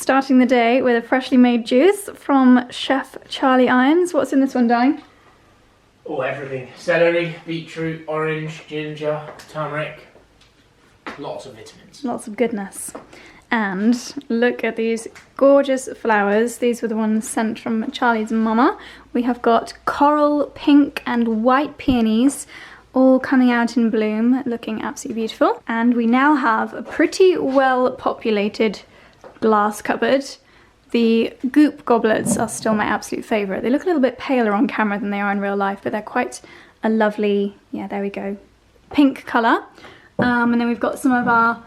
Starting the day with a freshly made juice from Chef Charlie Irons. What's in this one, darling? Oh, everything. Celery, beetroot, orange, ginger, turmeric. Lots of vitamins. Lots of goodness. And look at these gorgeous flowers. These were the ones sent from Charlie's mama. We have got coral, pink and white peonies all coming out in bloom, looking absolutely beautiful. And we now have a pretty well populated glass cupboard. The goop goblets are still my absolute favourite. They look a little bit paler on camera than they are in real life, but they're quite a lovely, yeah, there we go, pink colour. And then we've got some of our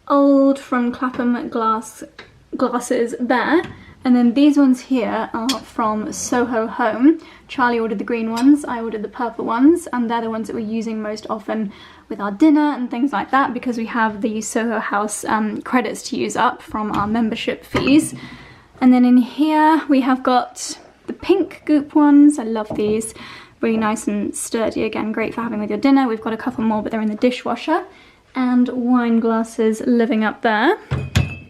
old from Clapham glasses there. And then these ones here are from Soho Home. Charlie ordered the green ones, I ordered the purple ones, and they're the ones that we're using most often with our dinner and things like that, because we have the Soho House credits to use up from our membership fees. And then in here we have got the pink goop ones. I love these. Really nice and sturdy, again, great for having with your dinner. We've got a couple more, but they're in the dishwasher. And wine glasses living up there.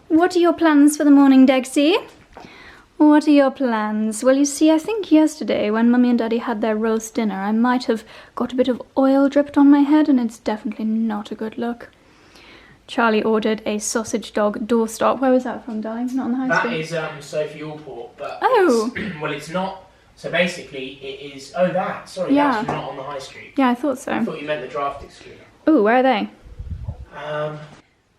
What are your plans for the morning, Degsy? What are your plans? Well, you see, I think yesterday when Mummy and Daddy had their roast dinner, I might have got a bit of oil dripped on my head, and it's definitely not a good look. Charlie ordered a sausage dog doorstop. Where was that from, darling? Not on the high street? That is Sophie Allport, but oh, well, it's not. So basically, it is. Oh, that. Sorry, yeah. That's not on the high street. Yeah, I thought so. I thought you meant the draft excluder. Oh, where are they?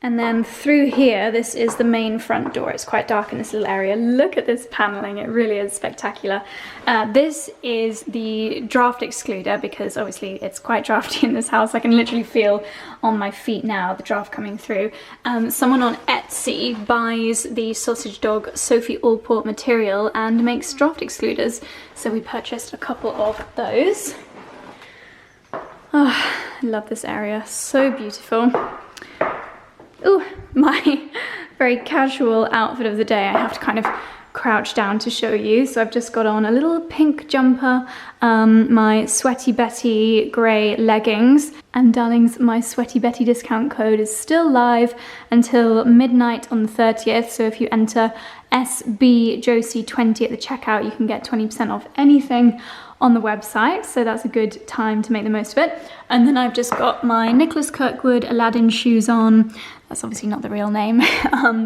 And then through here, this is the main front door. It's quite dark in this little area. Look at this paneling, it really is spectacular. This is the draft excluder, because obviously it's quite drafty in this house. I can literally feel on my feet now the draft coming through. Someone on Etsy buys the sausage dog Sophie Allport material and makes draft excluders. So we purchased a couple of those. Oh, I love this area, so beautiful. Oh, my very casual outfit of the day. I have to kind of crouch down to show you. So I've just got on a little pink jumper, my Sweaty Betty grey leggings, and darlings, my Sweaty Betty discount code is still live until midnight on the 30th. So if you enter SBJosie20 at the checkout, you can get 20% off anything on the website, so that's a good time to make the most of it. And then I've just got my Nicholas Kirkwood Aladdin shoes on. That's obviously not the real name,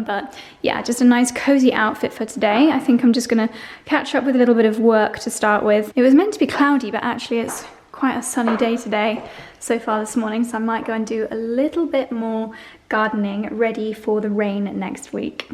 but yeah, just a nice cozy outfit for today. I think I'm just gonna catch up with a little bit of work to start with. It was meant to be cloudy, but actually it's quite a sunny day today so far this morning, so I might go and do a little bit more gardening ready for the rain next week.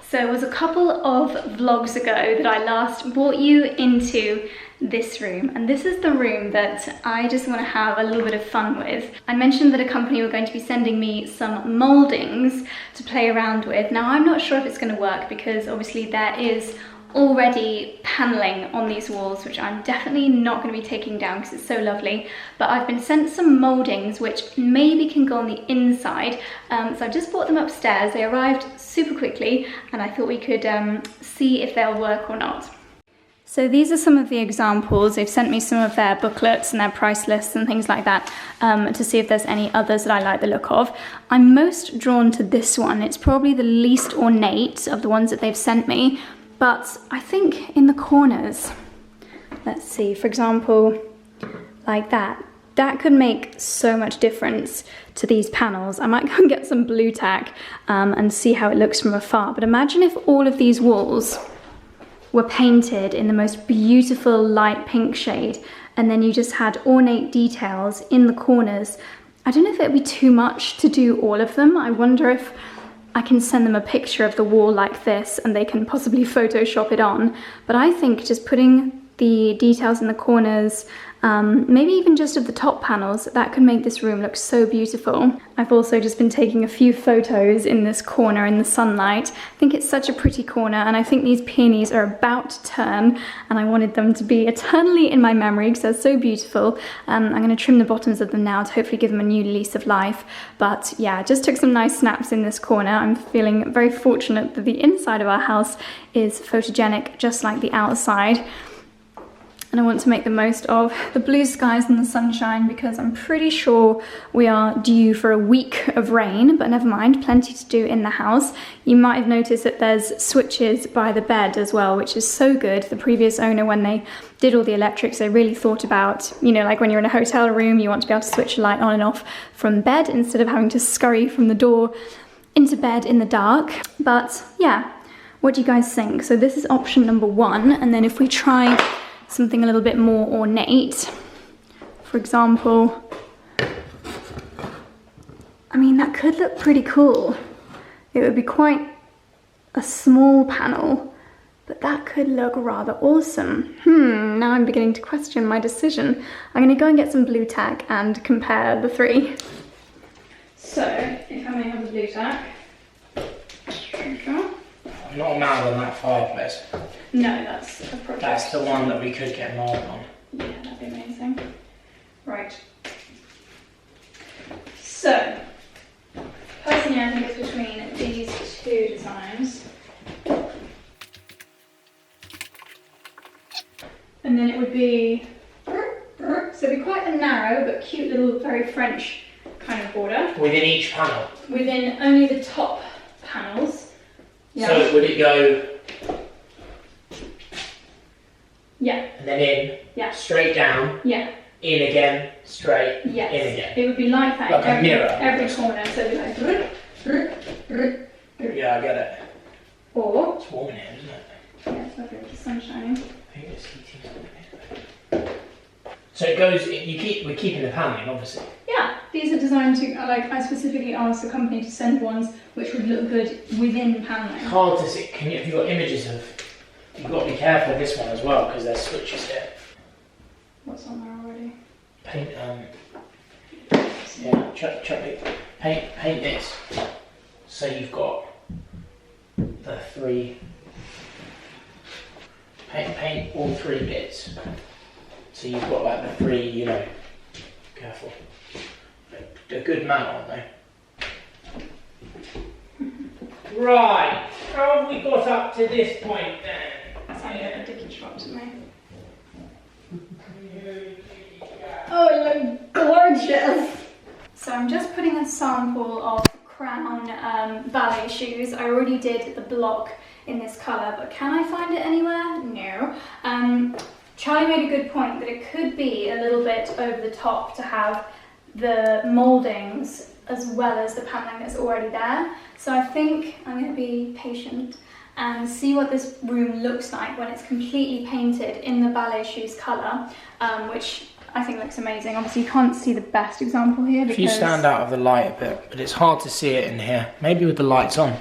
So it was a couple of vlogs ago that I last brought you into this room, and this is the room that I just want to have a little bit of fun with. I mentioned that a company were going to be sending me some mouldings to play around with. Now I'm not sure if it's going to work, because obviously there is already paneling on these walls, which I'm definitely not going to be taking down because it's so lovely, but I've been sent some mouldings which maybe can go on the inside. So I've just brought them upstairs. They arrived super quickly, and I thought we could see if they'll work or not. So these are some of the examples. They've sent me some of their booklets and their price lists and things like that, to see if there's any others that I like the look of. I'm most drawn to this one. It's probably the least ornate of the ones that they've sent me, but I think in the corners, let's see, for example, like that could make so much difference to these panels. I might go and get some blue tack and see how it looks from afar, but imagine if all of these walls were painted in the most beautiful light pink shade, and then you just had ornate details in the corners. I don't know if it would be too much to do all of them. I wonder if I can send them a picture of the wall like this and they can possibly Photoshop it on. But I think just putting the details in the corners, maybe even just of the top panels, that could make this room look so beautiful. I've also just been taking a few photos in this corner in the sunlight. I think it's such a pretty corner, and I think these peonies are about to turn, and I wanted them to be eternally in my memory because they're so beautiful. I'm going to trim the bottoms of them now to hopefully give them a new lease of life. But yeah, just took some nice snaps in this corner. I'm feeling very fortunate that the inside of our house is photogenic just like the outside. and I want to make the most of the blue skies and the sunshine because I'm pretty sure we are due for a week of rain, but never mind, plenty to do in the house. You might have noticed that there's switches by the bed as well, which is so good. The previous owner, when they did all the electrics, they really thought about, you know, like when you're in a hotel room, you want to be able to switch a light on and off from bed instead of having to scurry from the door into bed in the dark. But yeah, what do you guys think? So this is option number 1, and then if we try something a little bit more ornate, for example, I mean, that could look pretty cool. It would be quite a small panel, but that could look rather awesome. Now I'm beginning to question my decision. I'm gonna go and get some blue tack and compare the 3. So, if I may have the blue tack. Not a marble on that fireplace. No, that's a project. That's the one that we could get marble on. Yeah, that'd be amazing. Right. So, personally I think it's between these 2 designs. And then it would be, so it'd be quite a narrow but cute little, very French kind of border. Within each panel? Within only the top panels. Yeah. So would it go? Yeah. And then in? Yeah. Straight down? Yeah. In again, straight, yes. In again? It would be like that. Like a mirror? Every corner, so it'd be like... Yeah, I get it. Or... It's warm in here, isn't it? Yeah, it's lovely with the sun shining. I think it's heating something. So it goes, we're keeping the paneling, obviously. Yeah, these are designed to, like, I specifically asked the company to send ones which would look good within paneling. It's hard to see, if you've got images of, you've got to be careful of this one as well, because there's switches here. What's on there already? Paint, yeah, chuck it, paint this. So you've got the 3, paint all 3 bits. So you've got like the 3, you know, careful. A good mount, aren't they? Right, how have we got up to this point then? Sound like a dicky shot to me. Oh, it looks gorgeous! So I'm just putting a sample of Crown ballet shoes. I already did the block in this colour, but can I find it anywhere? No. Charlie made a good point that it could be a little bit over the top to have the mouldings as well as the paneling that's already there. So I think I'm going to be patient and see what this room looks like when it's completely painted in the ballet shoes colour, which I think looks amazing. Obviously you can't see the best example here because... If you stand out of the light a bit, but it's hard to see it in here. Maybe with the lights on.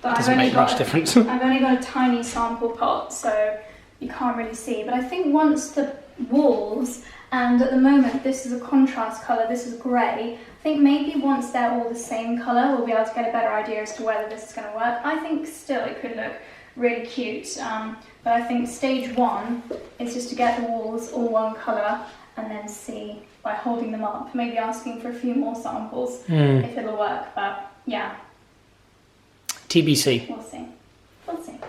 Doesn't make much difference. I've only got a tiny sample pot, so you can't really see. But I think once the walls, and at the moment this is a contrast colour, this is grey, I think maybe once they're all the same colour, we'll be able to get a better idea as to whether this is going to work. I think still it could look really cute, but I think stage 1 is just to get the walls all one colour and then see by holding them up, maybe asking for a few more samples if it'll work, but yeah. TBC. We'll see. We'll see.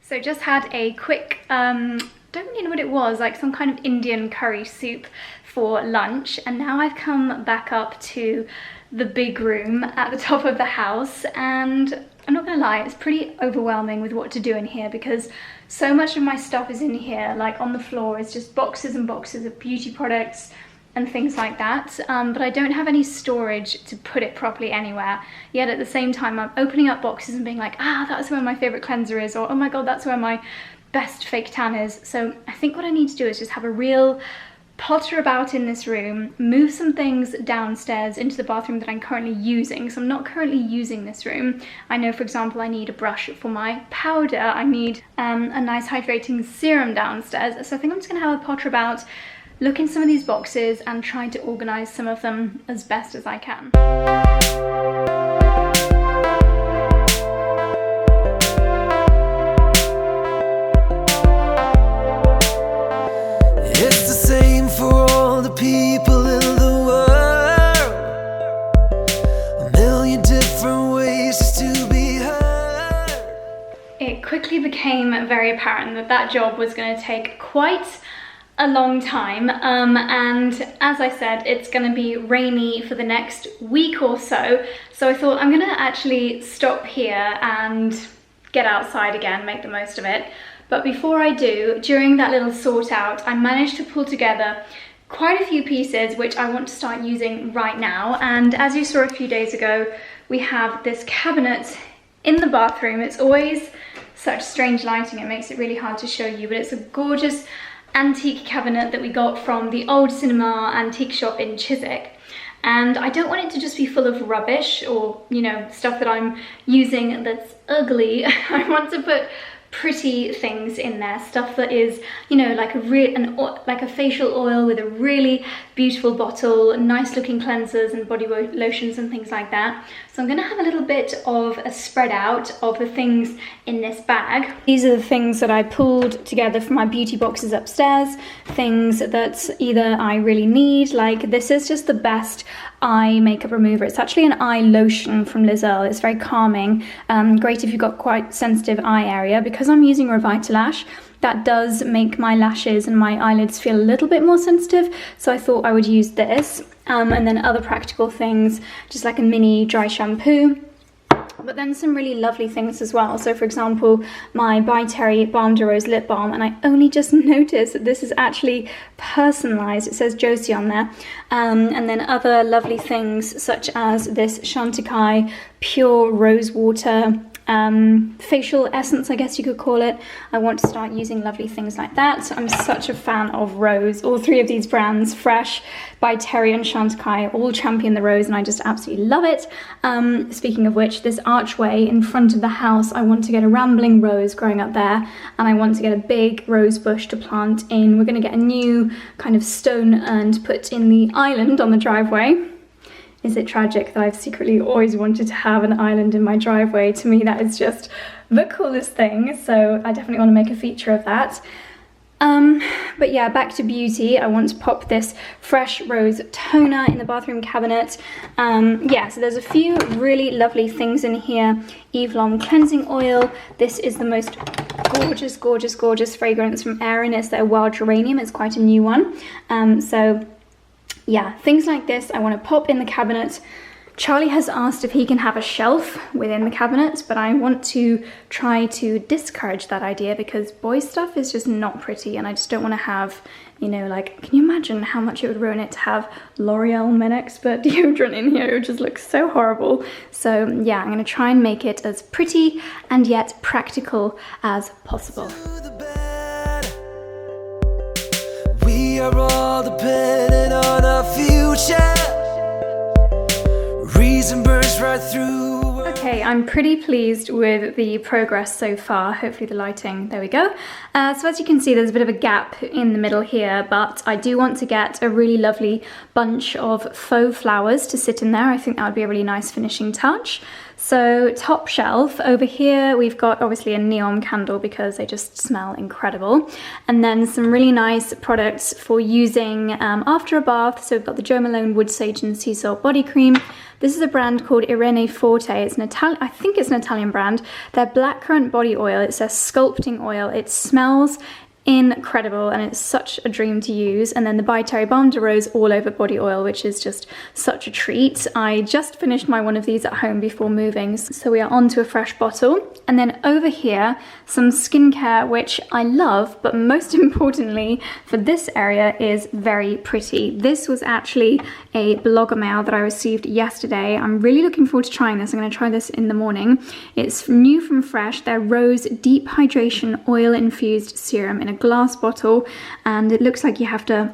So just had a quick, don't really know what it was, like some kind of Indian curry soup for lunch, and now I've come back up to the big room at the top of the house, and I'm not gonna lie, it's pretty overwhelming with what to do in here because so much of my stuff is in here, like on the floor is just boxes and boxes of beauty products and things like that, but I don't have any storage to put it properly anywhere. Yet at the same time I'm opening up boxes and being like, ah, that's where my favourite cleanser is, or oh my god, that's where my best fake tan is. So I think what I need to do is just have a real potter about in this room, move some things downstairs into the bathroom that I'm currently using. So I'm not currently using this room. I know, for example, I need a brush for my powder, I need a nice hydrating serum downstairs. So I think I'm just gonna have a potter about, look in some of these boxes and try to organise some of them as best as I can. It's the same for all the people in the world. A million different ways just to be heard. It quickly quickly became very apparent that that job was going to take quite a long time, and as I said, it's going to be rainy for the next week or so, so I thought I'm going to actually stop here and get outside again, make the most of it. But before I do, during that little sort out, I managed to pull together quite a few pieces which I want to start using right now. And as you saw a few days ago, we have this cabinet in the bathroom. It's always such strange lighting, it makes it really hard to show you, but it's a gorgeous antique cabinet that we got from the old cinema antique shop in Chiswick. And I don't want it to just be full of rubbish or, you know, stuff that I'm using that's ugly. I want to put pretty things in there, stuff that is, you know, like a facial oil with a really beautiful bottle, nice looking cleansers and body lotions and things like that. So I'm going to have a little bit of a spread out of the things in this bag. These are the things that I pulled together from my beauty boxes upstairs, things that either I really need, like this is just the best eye makeup remover. It's actually an eye lotion from Liz Earle. It's very calming, great if you've got quite sensitive eye area. Because I'm using Revitalash, that does make my lashes and my eyelids feel a little bit more sensitive, so I thought I would use this. And then other practical things, just like a mini dry shampoo, but then some really lovely things as well. So for example, my By Terry Balm de Rose lip balm, and I only just noticed that this is actually personalized. It says Josie on there. And then other lovely things such as this Chantecaille pure rose water facial essence, I guess you could call it. I want to start using lovely things like that. I'm such a fan of rose. All three of these brands, Fresh, By Terry and Chantecaille, all champion the rose, and I just absolutely love it. Speaking of which, this archway in front of the house, I want to get a rambling rose growing up there, and I want to get a big rose bush to plant in. We're going to get a new kind of stone urn to put in the island on the driveway. Is it tragic that I've secretly always wanted to have an island in my driveway? To me, that is just the coolest thing, so I definitely want to make a feature of that. But yeah, back to beauty. I want to pop this Fresh Rose toner in the bathroom cabinet. Yeah, so there's a few really lovely things in here. Eve Lom cleansing oil. This is the most gorgeous, gorgeous, gorgeous fragrance from Airiness, their Wild Geranium. It's quite a new one. So yeah, things like this I want to pop in the cabinet. Charlie has asked if he can have a shelf within the cabinet, but I want to try to discourage that idea because boy stuff is just not pretty, and I just don't want to have, you know, like, can you imagine how much it would ruin it to have L'Oreal Men Expert deodorant in here? It would just look so horrible. So yeah, I'm going to try and make it as pretty and yet practical as possible. We are all dependent on our future. Reason bursts right through. Okay, I'm pretty pleased with the progress so far. Hopefully the lighting, there we go. So as you can see, there's a bit of a gap in the middle here, but I do want to get a really lovely bunch of faux flowers to sit in there. I think that would be a really nice finishing touch. So top shelf, over here we've got obviously a neon candle because they just smell incredible. And then some really nice products for using after a bath. So we've got the Jo Malone Wood Sage and Sea Salt Body Cream. This is a brand called Irene Forte. It's an I think it's an Italian brand. Their blackcurrant body oil, it's their sculpting oil. It smells incredible and it's such a dream to use. And then the By Terry Balm de Rose all over body oil, which is just such a treat. I just finished my one of these at home before moving, so we are on to a fresh bottle. And then over here, some skincare, which I love, but most importantly for this area is very pretty. This was actually a blogger mail that I received yesterday. I'm really looking forward to trying this. I'm going to try this in the morning. It's new from Fresh, their Rose Deep Hydration Oil Infused Serum in a glass bottle, and it looks like you have to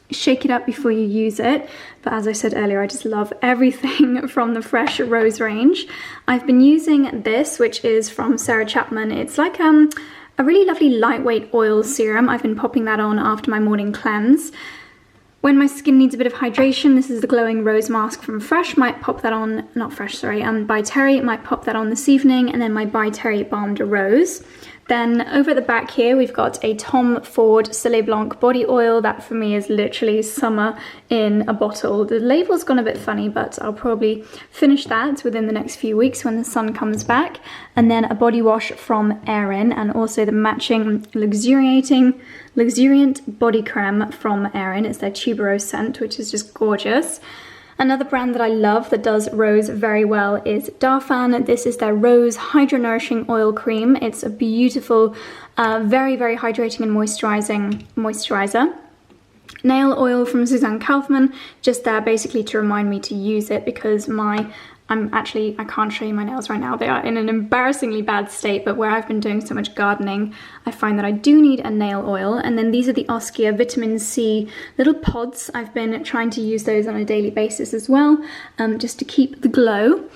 shake it up before you use it. But as I said earlier, I just love everything from the Fresh Rose range. I've been using this, which is from Sarah Chapman. It's like a really lovely lightweight oil serum. I've been popping that on after my morning cleanse. When my skin needs a bit of hydration, this is the Glowing Rose Mask from Fresh. Might pop that on, not Fresh, sorry, By Terry. Might pop that on this evening. And then my By Terry Balm de Rose. Then over at the back here, we've got a Tom Ford Soleil Blanc body oil. That for me is literally summer in a bottle. The label's gone a bit funny, but I'll probably finish that within the next few weeks when the sun comes back. And then a body wash from Erin, and also the matching luxuriant body creme from Erin. It's their tuberose scent, which is just gorgeous. Another brand that I love that does rose very well is Darphan. This is their Rose Hydro Nourishing Oil Cream. It's a beautiful, very, very hydrating and moisturizing moisturizer. Nail oil from Suzanne Kaufman, just there basically to remind me to use it because I can't show you my nails right now. They are in an embarrassingly bad state, but where I've been doing so much gardening, I find that I do need a nail oil. And then these are the Oskia Vitamin C little pods. I've been trying to use those on a daily basis as well, just to keep the glow.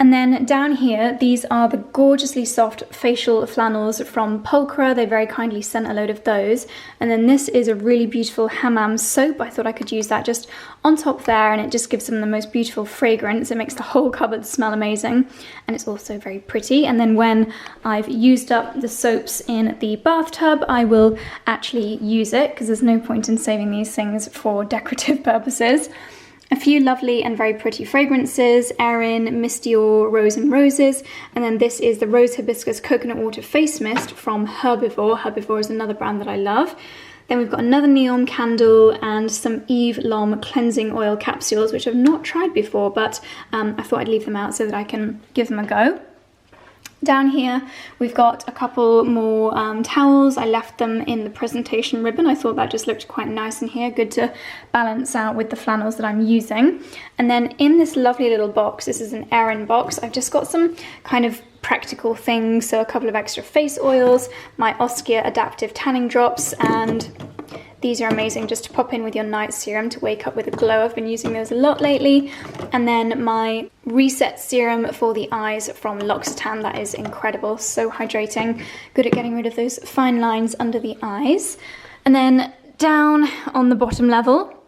And then down here, these are the gorgeously soft facial flannels from Pulchra. They very kindly sent a load of those. And then this is a really beautiful hammam soap. I thought I could use that just on top there, and it just gives them the most beautiful fragrance. It makes the whole cupboard smell amazing, and it's also very pretty. And then when I've used up the soaps in the bathtub, I will actually use it because there's no point in saving these things for decorative purposes. A few lovely and very pretty fragrances, Erin, Mistior, Rose and Roses, and then this is the Rose Hibiscus Coconut Water Face Mist from Herbivore. Herbivore is another brand that I love. Then we've got another neon candle and some Eve Lom cleansing oil capsules, which I've not tried before, but I thought I'd leave them out so that I can give them a go. Down here, we've got a couple more towels. I left them in the presentation ribbon. I thought that just looked quite nice in here, good to balance out with the flannels that I'm using. And then in this lovely little box, this is an Erin box, I've just got some kind of practical things. So a couple of extra face oils, my Oskia Adaptive Tanning Drops, and these are amazing just to pop in with your night serum to wake up with a glow. I've been using those a lot lately. And then my Reset Serum for the eyes from L'Occitane. That is incredible, so hydrating, good at getting rid of those fine lines under the eyes. And then down on the bottom level,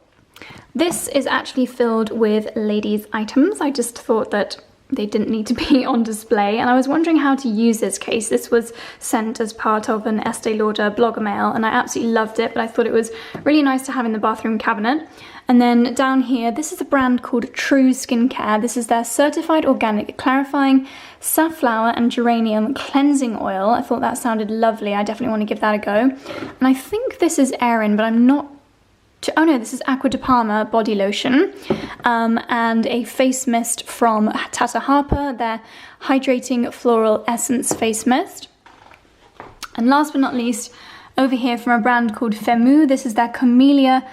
this is actually filled with ladies' items. I just thought that they didn't need to be on display, and I was wondering how to use this case. This was sent as part of an Estee Lauder blogger mail, and I absolutely loved it, but I thought it was really nice to have in the bathroom cabinet. And then down here, this is a brand called True Skincare. This is their certified organic clarifying safflower and geranium cleansing oil. I thought that sounded lovely. I definitely want to give that a go. And I think this is Erin, but I'm not. Oh no, this is Aqua de Parma body lotion, and a face mist from Tata Harper, their hydrating floral essence face mist. And last but not least, over here from a brand called Femu, this is their Camellia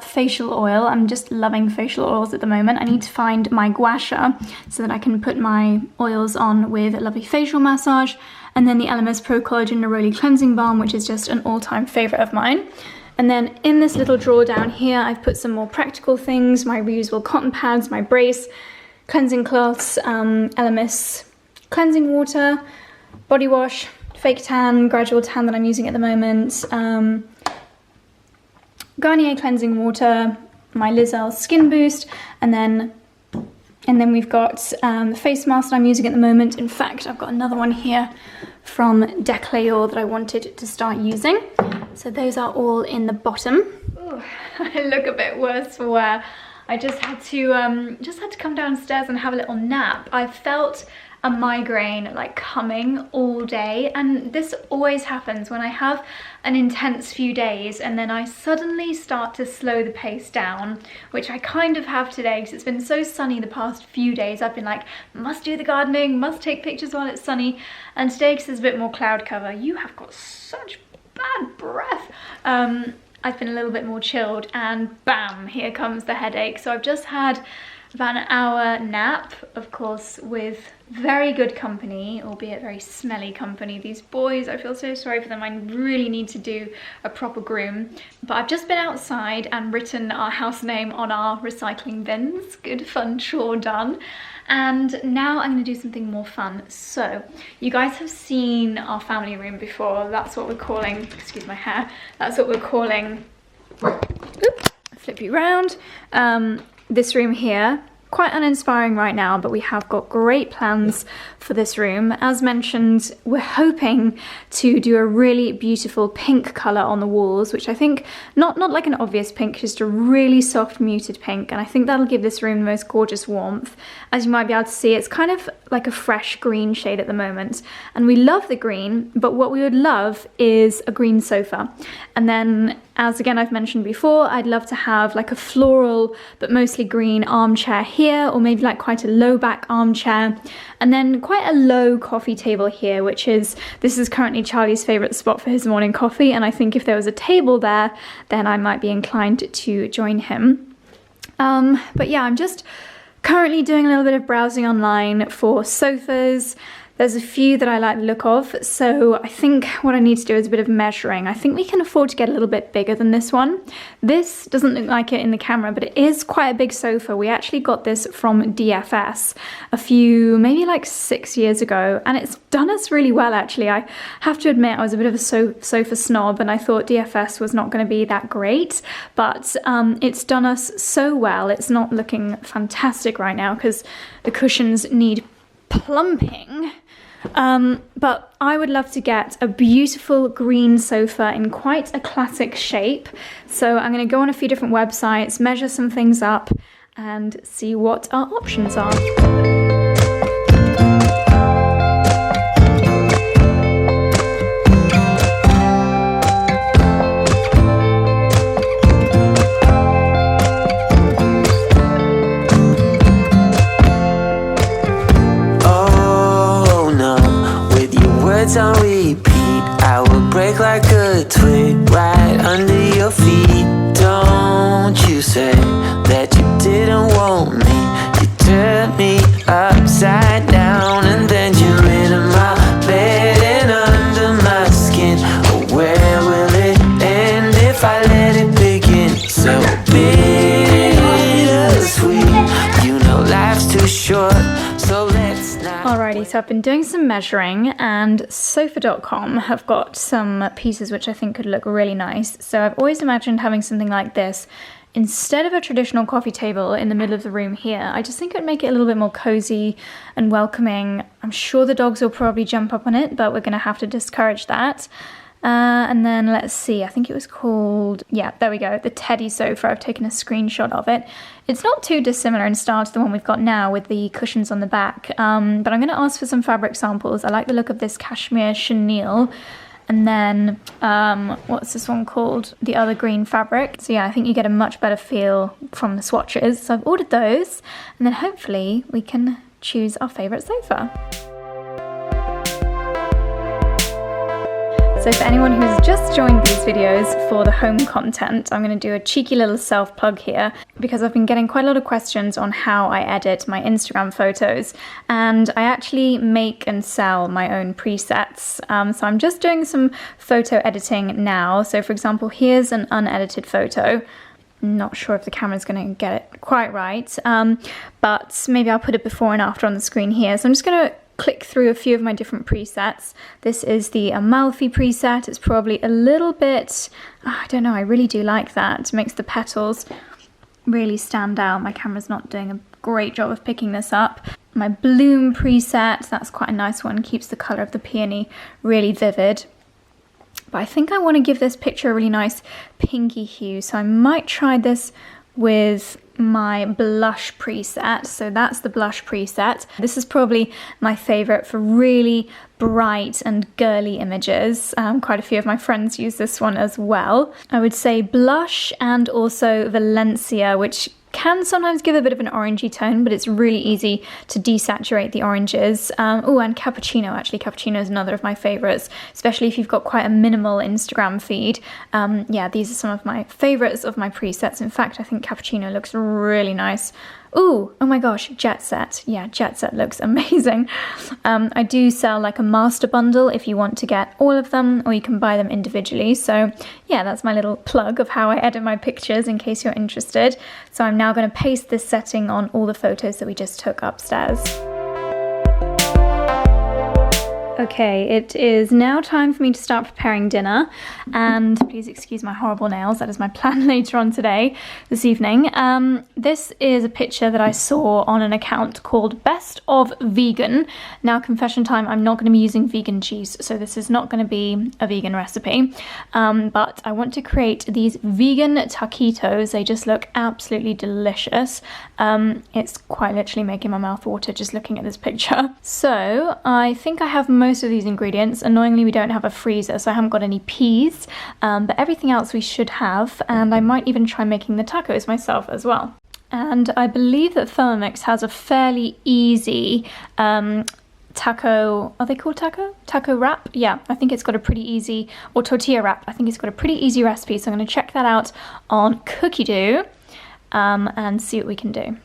facial oil. I'm just loving facial oils at the moment. I need to find my gua sha so that I can put my oils on with a lovely facial massage. And then the LMS Pro Collagen Neroli Cleansing Balm, which is just an all-time favorite of mine. And then in this little drawer down here, I've put some more practical things, my reusable cotton pads, my brace, cleansing cloths, LMS cleansing water, body wash, fake tan, gradual tan that I'm using at the moment, Garnier cleansing water, my Lizelle skin boost, and then we've got the face mask that I'm using at the moment. In fact, I've got another one here from Decléor that I wanted to start using. So those are all in the bottom. Ooh, I look a bit worse for wear. I just had to come downstairs and have a little nap. I felt a migraine like coming all day, and this always happens when I have an intense few days and then I suddenly start to slow the pace down, which I kind of have today because it's been so sunny the past few days. I've been like, must do the gardening, must take pictures while it's sunny, and today because there's a bit more cloud cover, you have got such bad breath. I've been a little bit more chilled, and bam, here comes the headache. So I've just had about an hour nap, of course, with very good company, albeit very smelly company. These boys, I feel so sorry for them. I really need to do a proper groom. But I've just been outside and written our house name on our recycling bins. Good fun chore done. And now I'm going to do something more fun. So you guys have seen our family room before. That's what we're calling, excuse my hair, that's what we're calling, oops, flip you round, this room here, quite uninspiring right now, but we have got great plans for this room. As mentioned, we're hoping to do a really beautiful pink colour on the walls, which I think, not like an obvious pink, just a really soft muted pink, and I think that'll give this room the most gorgeous warmth. As you might be able to see, it's kind of like a fresh green shade at the moment, and we love the green, but what we would love is a green sofa. And then, as again I've mentioned before, I'd love to have like a floral but mostly green armchair here, or maybe like quite a low back armchair, and then quite a low coffee table here, this is currently Charlie's favourite spot for his morning coffee, and I think if there was a table there, then I might be inclined to join him. But yeah, I'm just currently doing a little bit of browsing online for sofas. There's a few that I like the look of, so I think what I need to do is a bit of measuring. I think we can afford to get a little bit bigger than this one. This doesn't look like it in the camera, but it is quite a big sofa. We actually got this from DFS maybe like 6 years ago, and it's done us really well actually. I have to admit I was a bit of a sofa snob, and I thought DFS was not going to be that great, but it's done us so well. It's not looking fantastic right now because the cushions need plumping. But I would love to get a beautiful green sofa in quite a classic shape. So I'm going to go on a few different websites, measure some things up, and see what our options are. On repeat, I will break like a twig right under your feet. Don't you say that you didn't want me. You turned me upside down, and then you're in my bed and under my skin. Oh, where will it end if I let it begin? So bittersweet, you know life's too short, so let's not. Alrighty, so I've been doing some measuring, and sofa.com have got some pieces which I think could look really nice. So I've always imagined having something like this instead of a traditional coffee table in the middle of the room here. I just think it would make it a little bit more cozy and welcoming. I'm sure the dogs will probably jump up on it, but we're going to have to discourage that. And then let's see, I think it was called, yeah, there we go, the Teddy sofa. I've taken a screenshot of it. It's not too dissimilar in style to the one we've got now with the cushions on the back, but I'm going to ask for some fabric samples. I like the look of this cashmere chenille, and then what's this one called? The other green fabric. So yeah, I think you get a much better feel from the swatches. So I've ordered those, and then hopefully we can choose our favourite sofa. So for anyone who's just joined these videos for the home content, I'm going to do a cheeky little self-plug here because I've been getting quite a lot of questions on how I edit my Instagram photos, and I actually make and sell my own presets. So I'm just doing some photo editing now. So for example, here's an unedited photo. Not sure if the camera's going to get it quite right, but maybe I'll put it before and after on the screen here. So I'm just going to click through a few of my different presets. This is the Amalfi preset. It's probably a little bit, I don't know, I really do like that. It makes the petals really stand out. My camera's not doing a great job of picking this up. My Bloom preset, that's quite a nice one, keeps the colour of the peony really vivid. But I think I want to give this picture a really nice pinky hue, so I might try this with my blush preset. So that's the blush preset. This is probably my favorite for really bright and girly images. Quite a few of my friends use this one as well. I would say blush and also Valencia, which can sometimes give a bit of an orangey tone, but it's really easy to desaturate the oranges. Oh, and cappuccino, actually. Cappuccino is another of my favorites, especially if you've got quite a minimal Instagram feed. Yeah, these are some of my favorites of my presets. In fact, I think cappuccino looks really nice. Ooh, oh my gosh, Jet Set. Yeah, Jet Set looks amazing. I do sell like a master bundle if you want to get all of them, or you can buy them individually. So yeah, that's my little plug of how I edit my pictures in case you're interested. So I'm now going to paste this setting on all the photos that we just took upstairs. Okay, it is now time for me to start preparing dinner, and please excuse my horrible nails. That is my plan later on this evening. This is a picture that I saw on an account called Best of Vegan. Now, confession time, I'm not going to be using vegan cheese, so this is not going to be a vegan recipe, but I want to create these vegan taquitos. They just look absolutely delicious. It's quite literally making my mouth water just looking at this picture. So I think I have most of these ingredients. Annoyingly, we don't have a freezer, so I haven't got any peas, but everything else we should have, and I might even try making the tacos myself as well. And I believe that Thermomix has a fairly easy taco, are they called taco? Taco wrap? Yeah, I think it's got a pretty easy, or tortilla wrap. I think it's got a pretty easy recipe, so I'm going to check that out on Cookie Doo and see what we can do.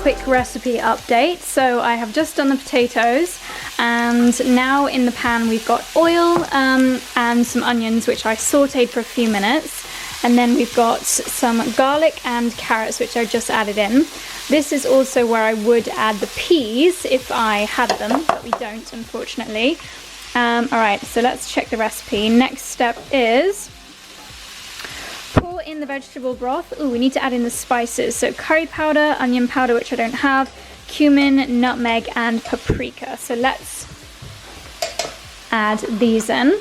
Quick recipe update. So I have just done the potatoes, and now in the pan we've got oil and some onions, which I sauteed for a few minutes, and then we've got some garlic and carrots, which I just added in. This is also where I would add the peas if I had them, but we don't, unfortunately. Alright, so let's check the recipe. Next step is pour in the vegetable broth. Ooh, we need to add in the spices. So curry powder, onion powder, which I don't have, cumin, nutmeg, and paprika. So let's add these in.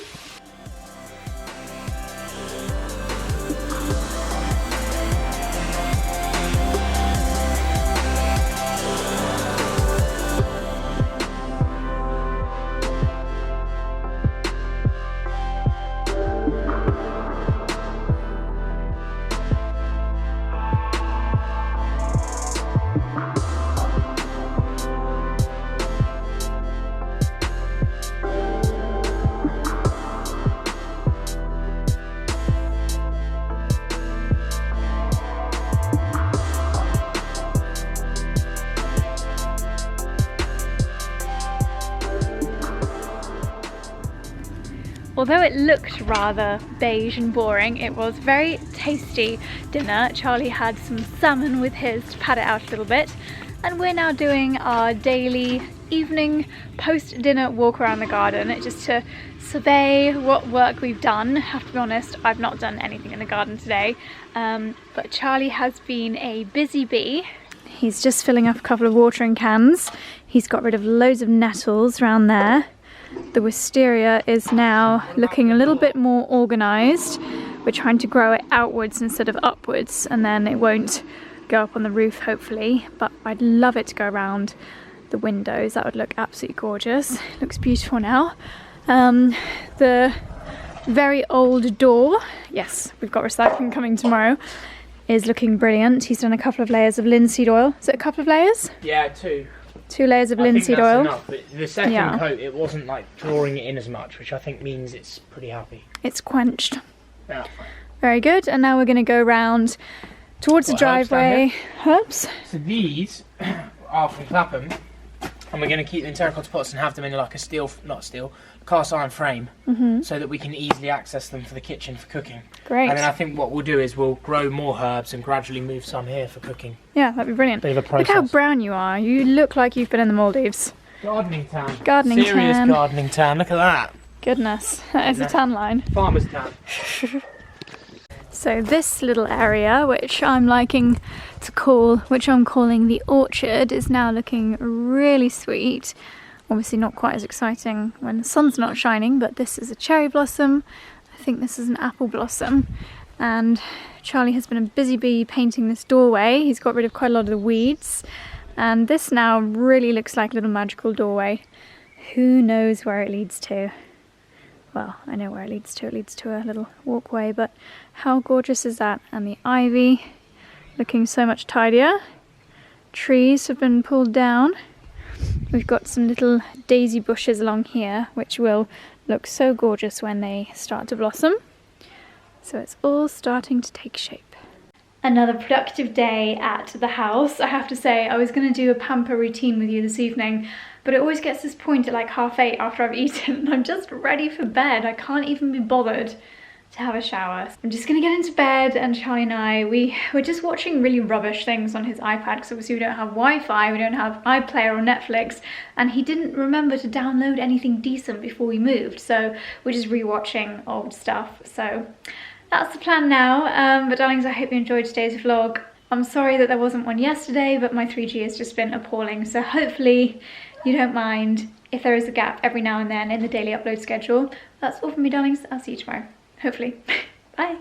Although it looked rather beige and boring, it was very tasty dinner. Charlie had some salmon with his to pad it out a little bit, and we're now doing our daily evening post-dinner walk around the garden just to survey what work we've done. I have to be honest, I've not done anything in the garden today, but Charlie has been a busy bee. He's just filling up a couple of watering cans. He's got rid of loads of nettles around there. The wisteria is now looking a little bit more organised. We're trying to grow it outwards instead of upwards, and then it won't go up on the roof, hopefully, but I'd love it to go around the windows. That would look absolutely gorgeous. It looks beautiful now. The very old door, yes, we've got recycling coming tomorrow, is looking brilliant. He's done a couple of layers of linseed oil. Is it a couple of layers? Yeah, two. 2 layers of linseed oil. Enough, but the second coat, it wasn't like drawing it in as much, which I think means it's pretty happy. It's quenched. Yeah. Very good. And now we're going to go round towards the driveway. Herbs? So these are from Clapham, and we're going to keep them in terracotta pots and have them in like a cast iron frame, so that we can easily access them for the kitchen for cooking. Great. And then I think what we'll do is we'll grow more herbs and gradually move some here for cooking. Yeah, that'd be brilliant. Bit of a process. Look how brown you are. You look like you've been in the Maldives. Gardening tan. Gardening Serious tan. gardening tan. Look at that. Goodness, that is a tan line. Farmer's tan. So this little area, which I'm calling the orchard, is now looking really sweet. Obviously not quite as exciting when the sun's not shining, but this is a cherry blossom. I think this is an apple blossom. And Charlie has been a busy bee painting this doorway. He's got rid of quite a lot of the weeds. And this now really looks like a little magical doorway. Who knows where it leads to? Well, I know where it leads to. It leads to a little walkway, but how gorgeous is that? And the ivy looking so much tidier. Trees have been pulled down. We've got some little daisy bushes along here, which will look so gorgeous when they start to blossom. So it's all starting to take shape. Another productive day at the house. I have to say, I was going to do a pamper routine with you this evening, but it always gets to this point at like 8:30 after I've eaten and I'm just ready for bed. I can't even be bothered to have a shower. I'm just gonna get into bed, and Charlie and I, we're just watching really rubbish things on his iPad because obviously we don't have Wi-Fi, we don't have iPlayer or Netflix, and he didn't remember to download anything decent before we moved, so we're just rewatching old stuff. So that's the plan now. But darlings, I hope you enjoyed today's vlog. I'm sorry that there wasn't one yesterday, but my 3G has just been appalling, so hopefully you don't mind if there is a gap every now and then in the daily upload schedule. That's all from me, darlings. I'll see you tomorrow. Hopefully. Bye.